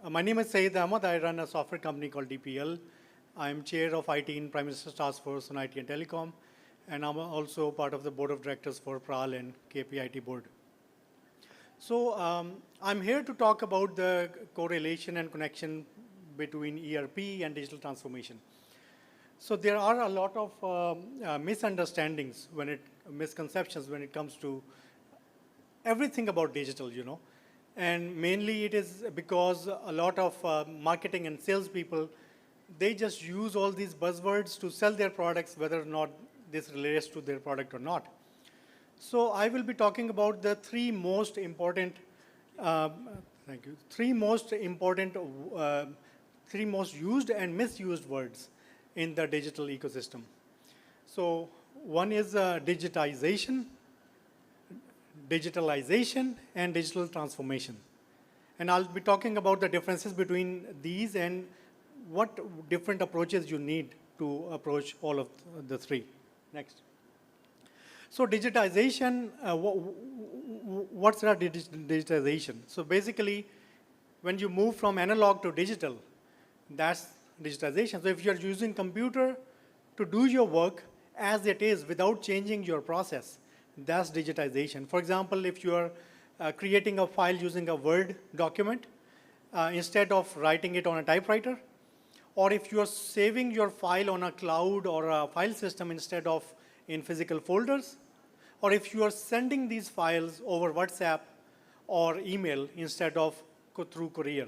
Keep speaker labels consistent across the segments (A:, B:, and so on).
A: My name is Syed Ahmad. I run a software company called DPL. I'm chair of IT in Prime Minister's Task Force on IT and Telecom, and I'm also part of the board of directors for PRAL and KPIT board. So I'm here to talk about the correlation and connection between ERP and digital transformation. So there are a lot of misunderstandings, misconceptions when it comes to everything about digital, And mainly it is because a lot of marketing and sales people, they just use all these buzzwords to sell their products, whether or not this relates to their product or not. So I will be talking about the three most important, thank you, three most important, three most used and misused words in the digital ecosystem. So one is digitization, digitalization, and digital transformation. And I'll be talking about the differences between these and what different approaches you need to approach all of the three. Next. So digitization, what's that digitization? So basically, when you move from analog to digital, that's digitization. So if you're using computer to do your work as it is without changing your process, that's digitization. For example, if you are creating a file using a Word document instead of writing it on a typewriter, or if you are saving your file on a cloud or a file system instead of in physical folders, or if you are sending these files over WhatsApp or email instead of through courier,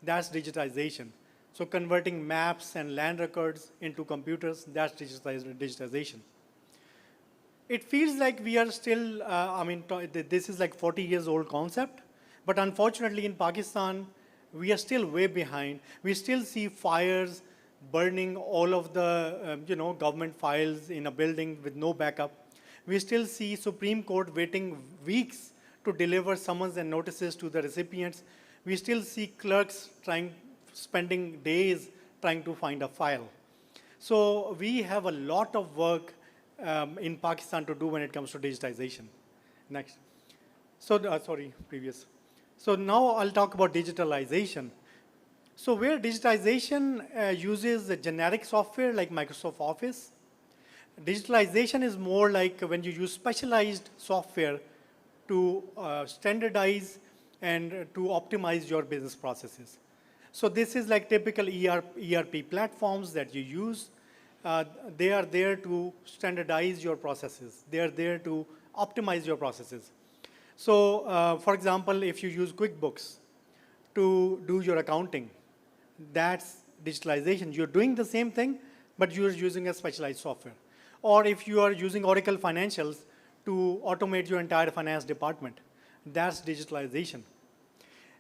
A: that's digitization. So converting maps and land records into computers, that's digitization. It feels like we are still, this is like 40 years old concept, but unfortunately in Pakistan, we are still way behind. We still see fires burning all of the, government files in a building with no backup. We still see Supreme Court waiting weeks to deliver summons and notices to the recipients. We still see clerks spending days trying to find a file. So we have a lot of work in Pakistan to do when it comes to digitization. Next. So, previous. So now I'll talk about digitalization. So where digitization uses a generic software like Microsoft Office, digitalization is more like when you use specialized software to standardize and to optimize your business processes. So this is like typical ERP platforms that you use. They are there to standardize your processes. They are there to optimize your processes. So for example, if you use QuickBooks to do your accounting, that's digitalization. You're doing the same thing, but you're using a specialized software. Or if you are using Oracle Financials to automate your entire finance department, that's digitalization.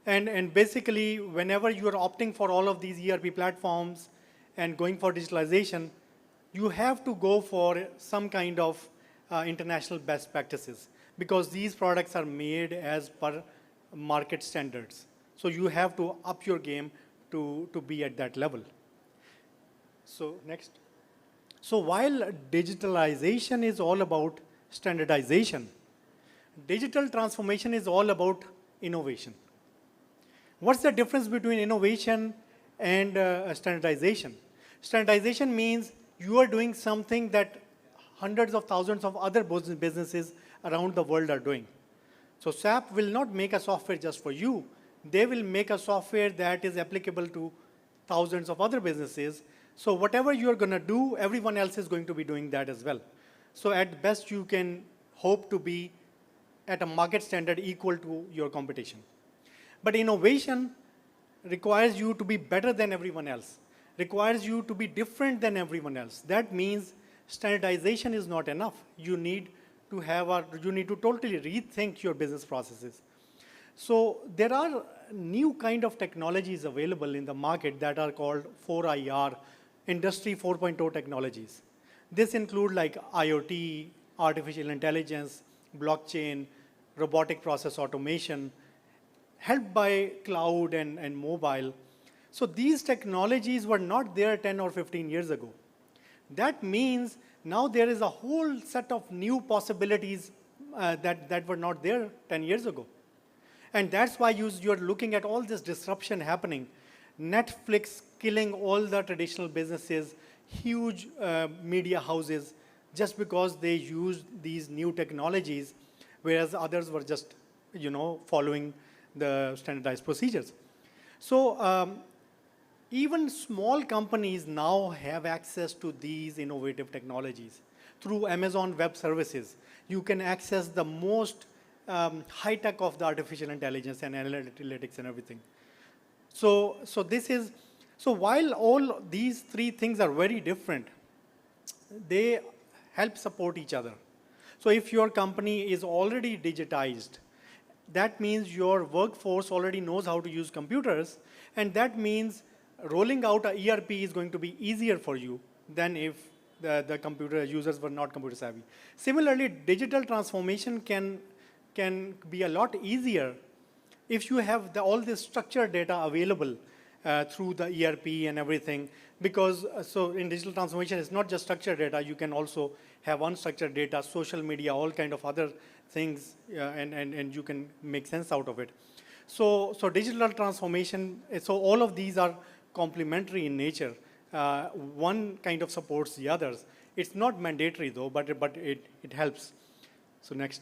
A: And basically, whenever you are opting for all of these ERP platforms and going for digitalization, you have to go for some kind of international best practices because these products are made as per market standards. So you have to up your game to be at that level. So next. So while digitalization is all about standardization, digital transformation is all about innovation. What's the difference between innovation and standardization? Standardization means you are doing something that hundreds of thousands of other businesses around the world are doing. So SAP will not make a software just for you. They will make a software that is applicable to thousands of other businesses. So whatever you're going to do, everyone else is going to be doing that as well. So at best, you can hope to be at a market standard equal to your competition. But innovation requires you to be better than everyone else, requires you to be different than everyone else. That means standardization is not enough. You need to totally rethink your business processes. So there are new kind of technologies available in the market that are called 4IR, Industry 4.0 technologies. This include like IoT, artificial intelligence, blockchain, robotic process automation, helped by cloud and mobile. So these technologies were not there 10 or 15 years ago. That means now there is a whole set of new possibilities that were not there 10 years ago. And that's why you're looking at all this disruption happening. Netflix killing all the traditional businesses, huge media houses, just because they used these new technologies, whereas others were just, following the standardized procedures. So even small companies now have access to these innovative technologies. Through Amazon Web Services, you can access the most high-tech of the artificial intelligence and analytics and everything. So while all these three things are very different, they help support each other. So if your company is already digitized, that means your workforce already knows how to use computers, and that means rolling out a ERP is going to be easier for you than if the computer users were not computer savvy. Similarly, digital transformation can be a lot easier if you have all this structured data available through the ERP and everything, because so in digital transformation, it's not just structured data, you can also have unstructured data, social media, all kind of other things, and you can make sense out of it. So digital transformation, so all of these are complementary in nature. One kind of supports the others. It's not mandatory though, but it helps. So next.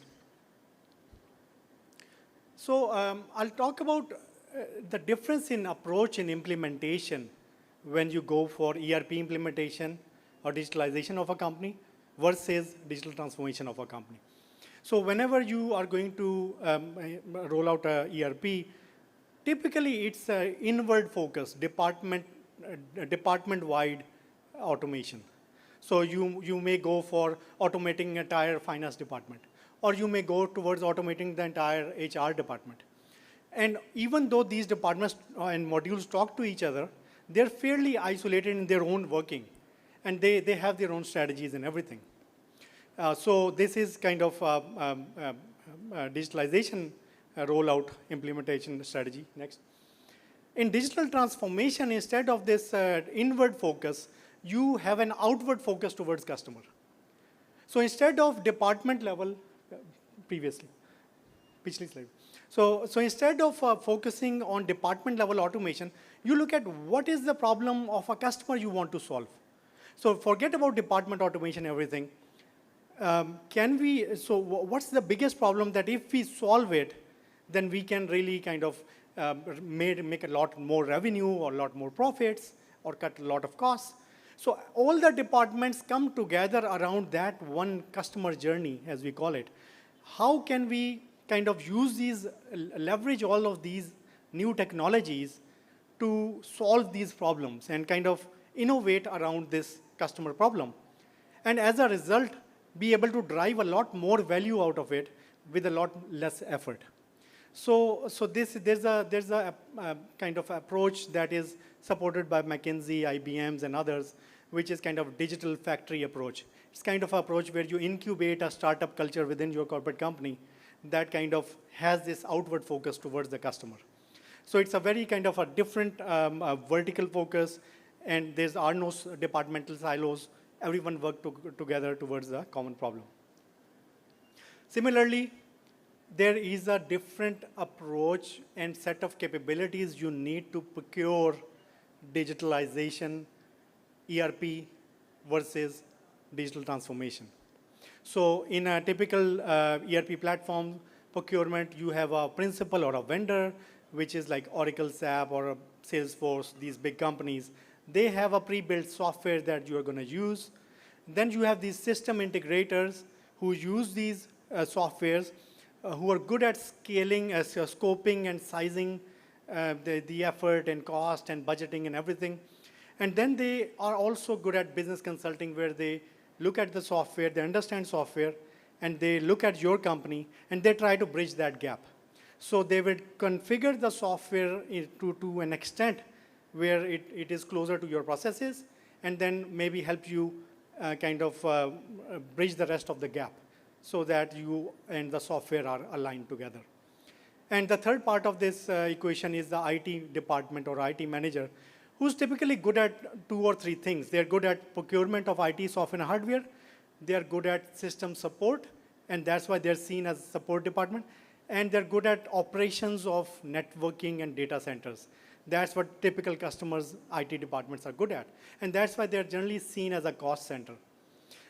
A: So I'll talk about the difference in approach in implementation when you go for ERP implementation or digitalization of a company versus digital transformation of a company. So whenever you are going to roll out a ERP, typically it's inward focus, department-wide automation. So you may go for automating entire finance department, or you may go towards automating the entire HR department. And even though these departments and modules talk to each other, they're fairly isolated in their own working, and they have their own strategies and everything. So this is kind of digitalization rollout implementation strategy. Next. In digital transformation, instead of this inward focus, you have an outward focus towards customer. So instead of department level, previously, pichli slide. So instead of focusing on department level automation, you look at what is the problem of a customer you want to solve. So forget about department automation, everything. What's the biggest problem that if we solve it, then we can really kind of make a lot more revenue or a lot more profits or cut a lot of costs. So all the departments come together around that one customer journey, as we call it. How can we kind of use these, leverage all of these new technologies to solve these problems and kind of innovate around this customer problem? And as a result, be able to drive a lot more value out of it with a lot less effort. So there's a kind of approach that is supported by McKinsey, IBMs, and others, which is kind of digital factory approach. It's kind of approach where you incubate a startup culture within your corporate company that kind of has this outward focus towards the customer. So it's a very kind of a different vertical focus, and there are no departmental silos. Everyone work together towards a common problem. Similarly, there is a different approach and set of capabilities you need to procure digitalization, ERP versus digital transformation. So in a typical ERP platform procurement, you have a principal or a vendor, which is like Oracle, SAP, or Salesforce, these big companies. They have a pre-built software that you are going to use. Then you have these system integrators who use these softwares, who are good at scaling, scoping and sizing the effort and cost and budgeting and everything. And then they are also good at business consulting, where they look at the software, they understand software, and they look at your company, and they try to bridge that gap. So they will configure the software to an extent where it is closer to your processes, and then maybe help you kind of bridge the rest of the gap so that you and the software are aligned together. And the third part of this equation is the IT department or IT manager, who's typically good at 2 or 3 things. They're good at procurement of IT software and hardware. They're good at system support, and that's why they're seen as a support department. and they're good at operations of networking and data centers. That's what typical customers' IT departments are good at. And that's why they're generally seen as a cost center.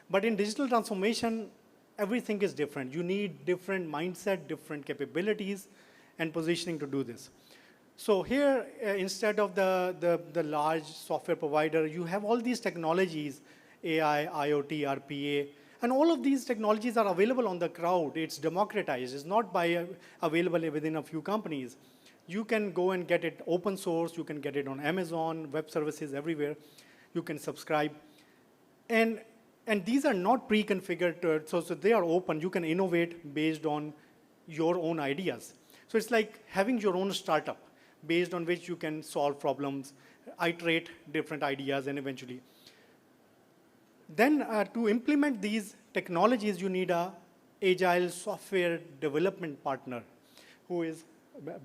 A: But in digital transformation, everything is different. You need different mindset, different capabilities, and positioning to do this. So here, instead of the large software provider, you have all these technologies, AI, IoT, RPA, and all of these technologies are available on the cloud. It's democratized. It's not available within a few companies. You can go and get it open source. You can get it on Amazon, web services everywhere. You can subscribe. And these are not pre-configured, so they are open. You can innovate based on your own ideas. So it's like having your own startup based on which you can solve problems, iterate different ideas, and eventually. Then to implement these technologies, you need a agile software development partner who is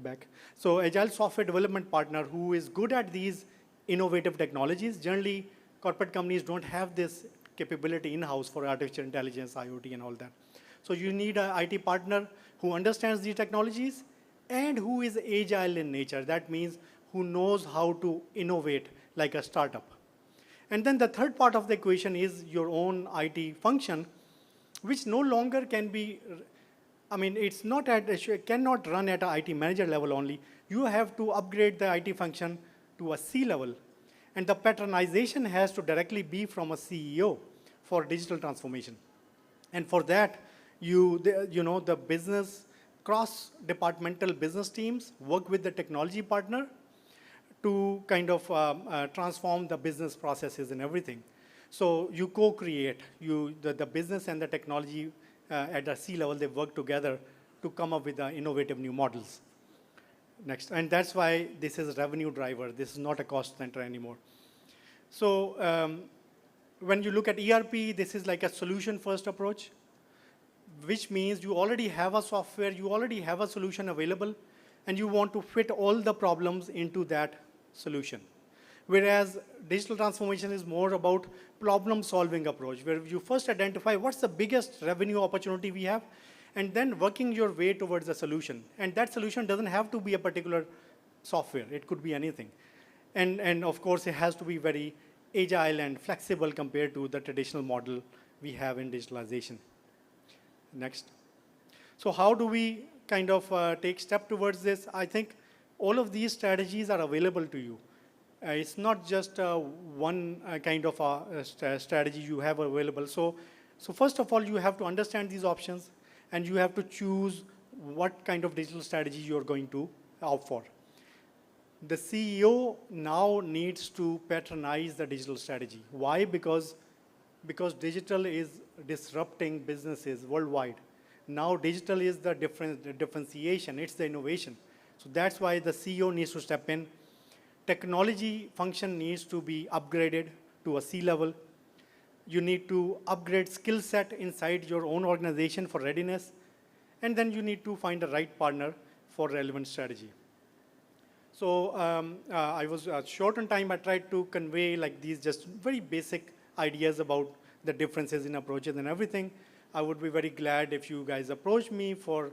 A: back. So agile software development partner who is good at these innovative technologies. Generally, corporate companies don't have this capability in-house for artificial intelligence, IoT, and all that. So you need an IT partner who understands these technologies and who is agile in nature. That means who knows how to innovate like a startup. And then the third part of the equation is your own IT function, which no longer can be, I mean, it's not it cannot run at an IT manager level only. You have to upgrade the IT function to a C level. And the patronization has to directly be from a CEO for digital transformation. And for that, the business, cross-departmental business teams work with the technology partner to kind of transform the business processes and everything. So you co-create, the business and the technology at the C level, they work together to come up with innovative new models. Next, and that's why this is a revenue driver. This is not a cost center anymore. So when you look at ERP, this is like a solution-first approach, which means you already have a software, you already have a solution available, and you want to fit all the problems into that solution. Whereas digital transformation is more about problem-solving approach, where you first identify what's the biggest revenue opportunity we have, and then working your way towards a solution. And that solution doesn't have to be a particular software. It could be anything. And of course, it has to be very agile and flexible compared to the traditional model we have in digitalization. Next. So how do we kind of take step towards this? I think all of these strategies are available to you. It's not just one kind of strategy you have available. So first of all, you have to understand these options, and you have to choose what kind of digital strategy you're going to opt for. The CEO now needs to patronize the digital strategy. Why? Because digital is disrupting businesses worldwide. Now digital is the differentiation, it's the innovation. So that's why the CEO needs to step in. Technology function needs to be upgraded to a C level. You need to upgrade skill set inside your own organization for readiness. And then you need to find the right partner for relevant strategy. So I was short on time. I tried to convey like these just very basic ideas about the differences in approaches and everything. I would be very glad if you guys approach me for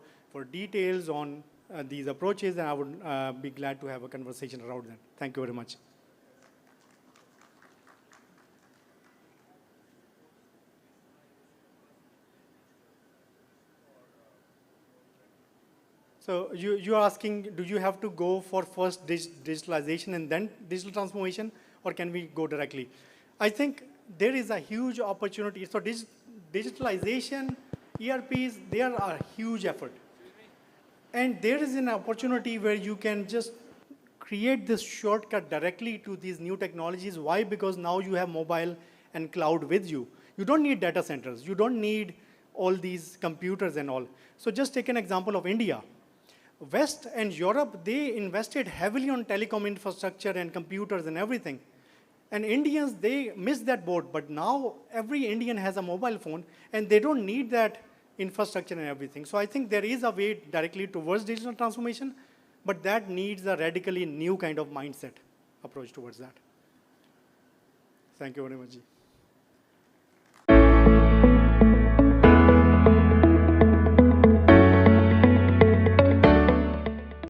A: details on these approaches, and I would be glad to have a conversation around that. Thank you very much. So you're asking, do you have to go for first digitalization and then digital transformation, or can we go directly? I think there is a huge opportunity. So digitalization, ERPs, they are a huge effort. And there is an opportunity where you can just create this shortcut directly to these new technologies. Why? Because now you have mobile and cloud with you. You don't need data centers. You don't need all these computers and all. So just take an example of India. West and Europe, they invested heavily on telecom infrastructure and computers and everything. And Indians, they missed that boat. But now every Indian has a mobile phone, and they don't need that infrastructure and everything. So I think there is a way directly towards digital transformation, but that needs a radically new kind of mindset approach towards that. Thank you very much.